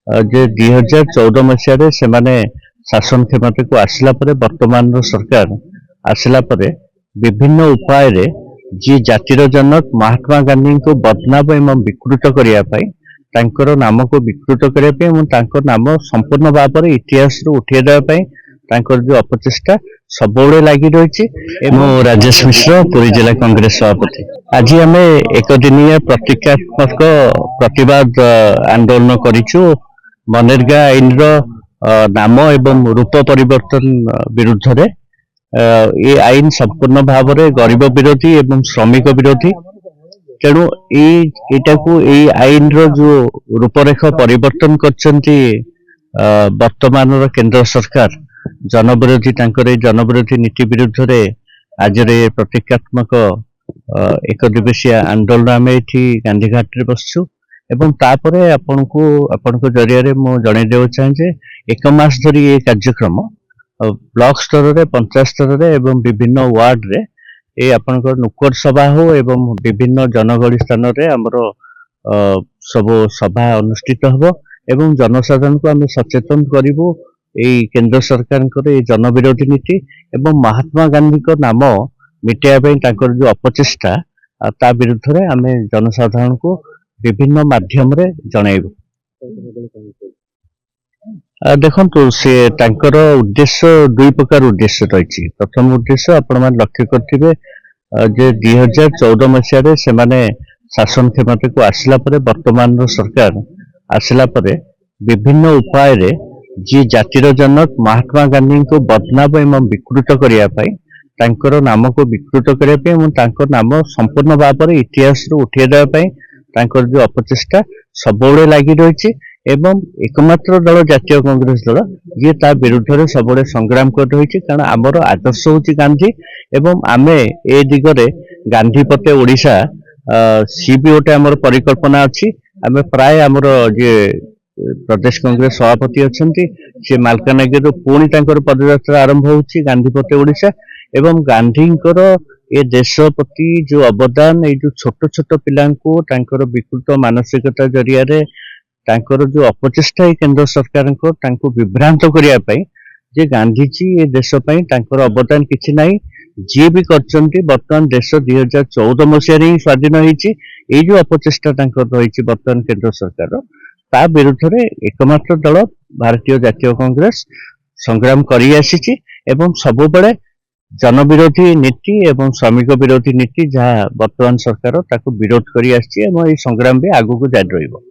जे 2014 मसीह से शासन क्षमता को आसला परे वर्तमान सरकार आसला परे विभिन्न उपाय रे जी जातिर जनक महात्मा गांधी को बदनाम एवं विकृत करने नाम को विकृत करने नाम संपूर्ण भाव में इतिहास उठे जो अपचेष्टा सब लगी रही। राजेश मिश्र पुरी जिला कांग्रेस सभापति। आज आम एक दिनिया प्रतीकात्मक प्रतिवाद आंदोलन करिछु मनरेगा आईन नाम एवं रूप परिवर्तन विरुद्ध रे। ये आईन संपूर्ण भाव में गरीब विरोधी एवं श्रमिक विरोधी। तेणु यही आईन जो रूपरेख परिवर्तन करछंती वर्तमान केंद्र सरकार जनविरोधी जनविरोधी नीति विरुद्ध रे आज प्रतीकात्मक एक दिवसीय आंदोलन आम ये गांधीघाट रे बसछु एवं तापरे आपण जरिया मु जणै देउ चाहे एक मास धरी ये कार्यक्रम ब्लॉक स्तर रे पंचायत स्तर रे एवं विभिन्न वार्ड रे ये आपनकर नुक्कड़ सभा हो एवं विभिन्न जनगहली स्थान रे हमरो सब सभा अनुष्ठित हबो एवं जनसाधारण को आम सचेतन करिवो केंद्र सरकार जनविरोधी नीति एवं महात्मा गांधी को नाम मिटाइबा जो अपचेष्टा ता विरुद्ध रे आम जनसाधारण को विभिन्न माध्यम रे जणाइबो। देखंतु से तांकर उद्देश्य दुई प्रकार उद्देश्य रही। प्रथम उद्देश्य आपण मान लक्ष्य करथिबे जे 2014 मसीह से शासन क्षमता को आसला परे वर्तमान सरकार आसला परे विभिन्न उपाय रे जी जातिर जनक महात्मा गांधी को बदनाम एवं विकृत करने नाम को विकृत करने नाम संपूर्ण भाव में इतिहास उठे जो अपचेष्टा सब लगी रही। एवं एकमात्र दल जातीय कांग्रेस दल जी ता विरुद्ध में सब संग्राम कर रही। कारण आमर आदर्श हूँ गांधी एवं आम ए दिगरे गांधी पते ओडिशा सी भी गोटे आमर परिकल्पना अच्छी। आम प्राय आमर जे प्रदेश कांग्रेस सभापति अच्छा सी मालकानगिरी पुणी पदयात्रा आरंभ होची गांधी पते ओडिशा एवं गांधी ये देश प्रति जो अवदान ये जो छोट छोट पिला विकृत मानसिकता जरिया जो अपचेष्टा केंद्र सरकार को विभ्रांत करने जे गांधीजी ये देश अवदान किसी ना जी भी करतमान देश 2014 मसीह ही स्वाधीन होती जो अपचेष्टा रही बर्तमान केंद्र सरकार ता विरुद्ध रे एकमात्र दल भारतीय जातीय कांग्रेस संग्राम करी आसी एवं सबुबले जनविरोधी नीति एवं श्रमिक विरोधी नीति जहाँ वर्तमान सरकार ताको विरोध करी आसी एवं संग्राम भी आगु को जारी रहिबो।